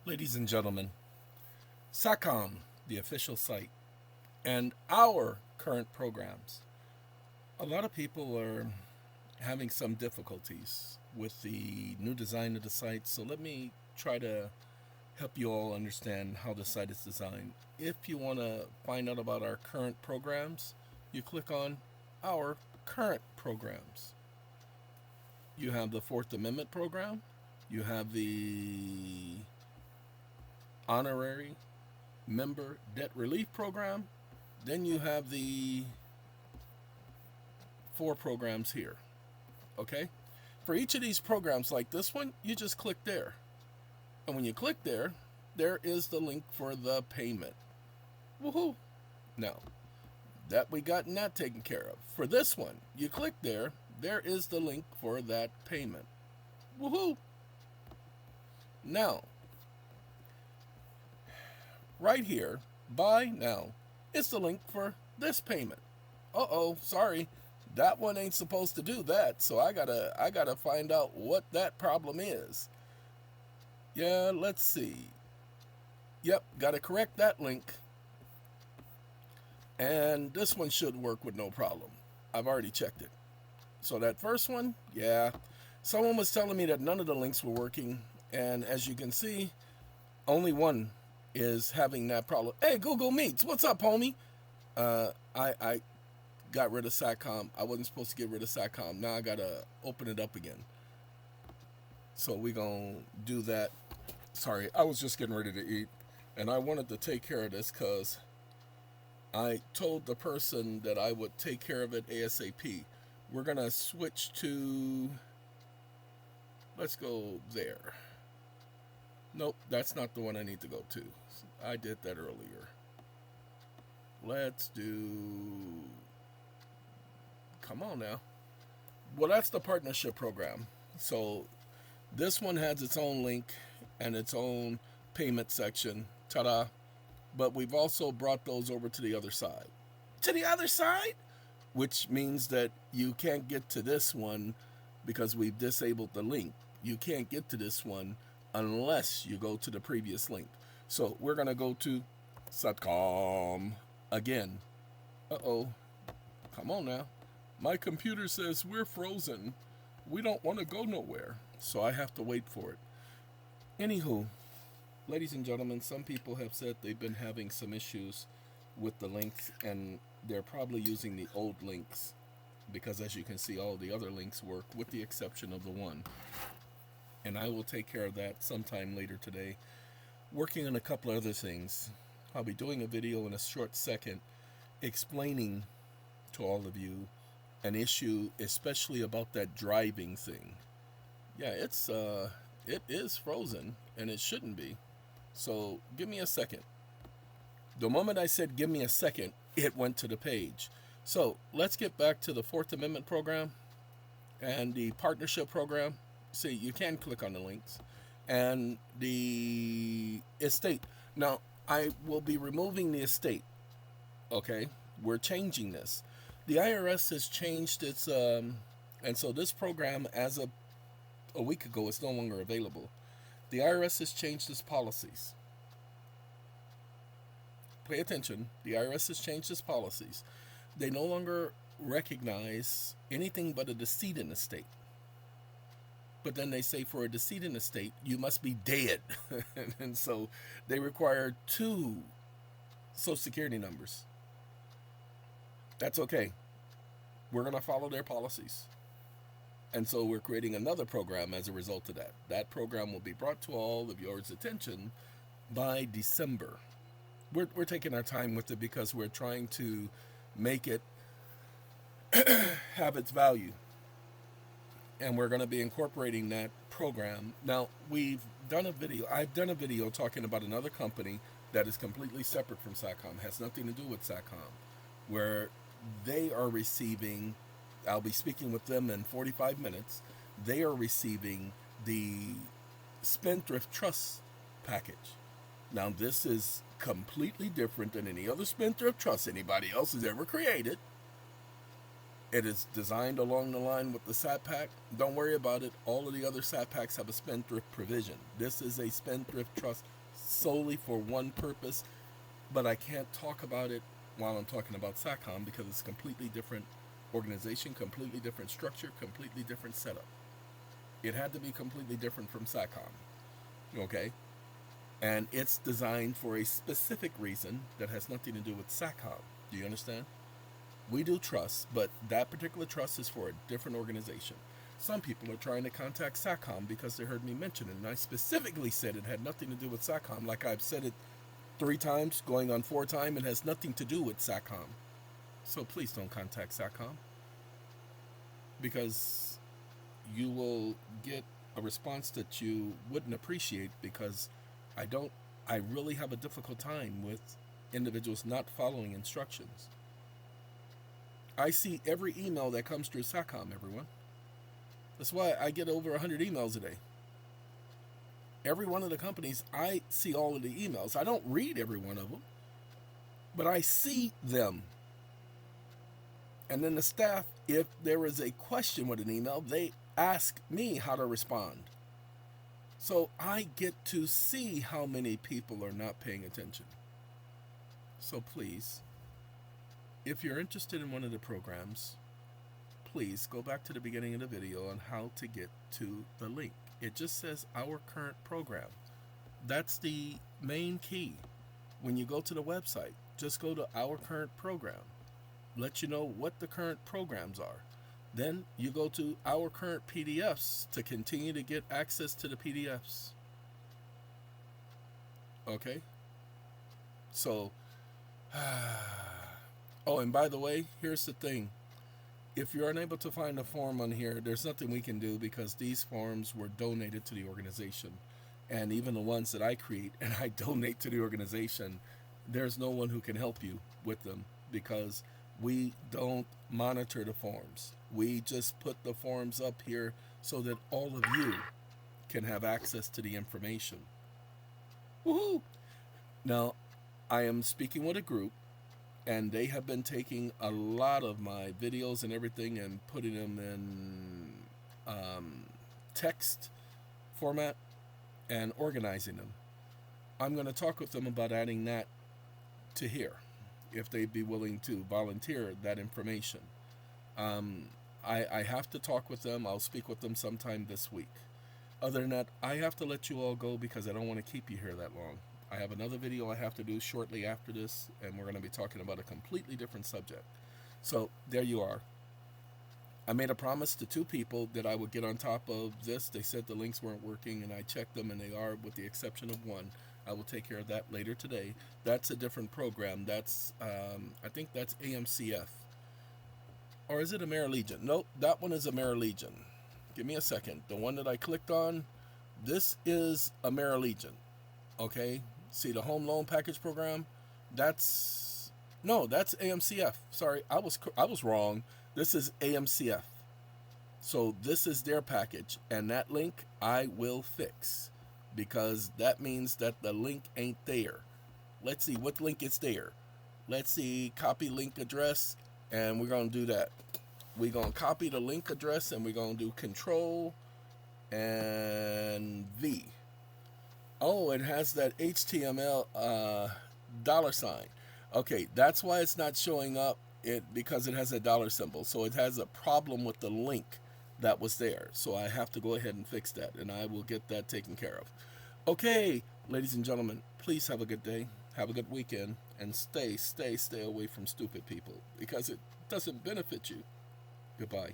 Ladies and gentlemen, SATCOMM, the official site, and our current programs. A lot of people are having some difficulties with the new design of the site, so let me try to help you all understand how the site is designed. If you want to find out about our current programs, you click on our current programs. You have the Fourth Amendment program, you have the honorary member debt relief program, then you have the four programs here. Okay? For each of these programs, like this one, you just click there. And when you click there, there is the link for the payment. Woohoo! Now, that we gotten that taken care of. For this one, you click there, there is the link for that payment. Woohoo! Now, right here, buy now, is the link for this payment. Uh-oh, sorry. That one ain't supposed to do that, so I gotta find out what that problem is. Yeah, let's see. Yep, gotta correct that link. And this one should work with no problem. I've already checked it. So that first one, yeah. Someone was telling me that none of the links were working, and as you can see, only one is having that problem. Hey, Google Meets, what's up, homie? I got rid of SATCOMM. I wasn't supposed to get rid of SATCOMM. Now I gotta open it up again. So we gonna do that. Sorry, I was just getting ready to eat, and I wanted to take care of this because I told the person that I would take care of it ASAP. We're gonna switch to, let's go there. Nope, that's not the one I need to go to. I did that earlier. Let's do, come on now. Well, that's the partnership program. So this one has its own link and its own payment section. Ta-da. But we've also brought those over to the other side. To the other side? Which means that you can't get to this one because we've disabled the link. You can't get to this one unless you go to the previous link. So we're going to go to SATCOMM again. Uh-oh. Come on now. My computer says we're frozen. We don't want to go nowhere. So I have to wait for it. Anywho, ladies and gentlemen, some people have said they've been having some issues with the links, and they're probably using the old links because, as you can see, all the other links work with the exception of the one. And I will take care of that sometime later today. Working on a couple other things. I'll be doing a video in a short second explaining to all of you an issue, especially about that driving thing. Yeah, it is frozen, and it shouldn't be. So give me a second. The moment I said give me a second, it went to the page. So let's get back to the Fourth Amendment program and the partnership program. See, you can click on the links. And the estate. Now, I will be removing the estate. Okay? We're changing this. The IRS has changed its, and so this program, as of a week ago, is no longer available. The IRS has changed its policies. Pay attention. The IRS has changed its policies. They no longer recognize anything but a decedent estate. But then they say for a decedent estate, you must be dead. And so they require 2 Social Security numbers. That's okay. We're going to follow their policies. And so we're creating another program as a result of that. That program will be brought to all of yours attention by December. We're taking our time with it because we're trying to make it have its value. And we're going to be incorporating that program. Now, we've done a video. I've done a video talking about another company that is completely separate from SATCOMM, has nothing to do with SATCOMM, where they are receiving, I'll be speaking with them in 45 minutes, they are receiving the Spendthrift Trust package. Now, this is completely different than any other Spendthrift Trust anybody else has ever created. It is designed along the line with the SAT pack. Don't worry about it. All of the other SAT packs have a spendthrift provision. This is a spendthrift trust solely for one purpose, but I can't talk about it while I'm talking about SATCOMM because it's a completely different organization, completely different structure, completely different setup. It had to be completely different from SATCOMM, okay? And it's designed for a specific reason that has nothing to do with SATCOMM. Do you understand? We do trust, but that particular trust is for a different organization. Some people are trying to contact SATCOMM because they heard me mention it, and I specifically said it had nothing to do with SATCOMM. Like I've said it 3 times, going on 4 times, it has nothing to do with SATCOMM. So please don't contact SATCOMM, because you will get a response that you wouldn't appreciate, because I really have a difficult time with individuals not following instructions. I see every email that comes through SATCOMM, everyone. That's why I get over 100 emails a day. Every one of the companies, I see all of the emails. I don't read every one of them, but I see them. And then the staff, if there is a question with an email, they ask me how to respond. So I get to see how many people are not paying attention. So please, if you're interested in one of the programs, please go back to the beginning of the video on how to get to the link. It just says our current program. That's the main key. When you go to the website, just go to our current program. Let you know what the current programs are. Then you go to our current PDFs to continue to get access to the PDFs. Okay? So, oh, and by the way, here's the thing. If you're unable to find a form on here, there's nothing we can do, because these forms were donated to the organization. And even the ones that I create and I donate to the organization, there's no one who can help you with them, because we don't monitor the forms. We just put the forms up here so that all of you can have access to the information. Woohoo! Now, I am speaking with a group, and they have been taking a lot of my videos and everything and putting them in text format and organizing them. I'm going to talk with them about adding that to here, if they'd be willing to volunteer that information. I have to talk with them. I'll speak with them sometime this week. Other than that, I have to let you all go, because I don't want to keep you here that long. I have another video I have to do shortly after this, and we're going to be talking about a completely different subject. So there you are. I made a promise to 2 people that I would get on top of this. They said the links weren't working, and I checked them, and they are, with the exception of 1. I will take care of that later today. That's a different program. That's, I think that's AMCF. Or is it AmeriLegion? Nope, that one is AmeriLegion. Give me a second. The one that I clicked on, this is AmeriLegion. Okay? See the home loan package program? That's AMCF. Sorry, I was wrong. This is AMCF. So this is their package, and that link I will fix, because that means that the link ain't there. Let's see what link is there. Let's see, copy link address, and we're going to do that. We're going to copy the link address, and we're going to do Control and V. Oh, it has that HTML $sign. Okay, that's why it's not showing up, because it has a dollar symbol. So it has a problem with the link that was there. So I have to go ahead and fix that, and I will get that taken care of. Okay, ladies and gentlemen, please have a good day. Have a good weekend, and stay away from stupid people, because it doesn't benefit you. Goodbye.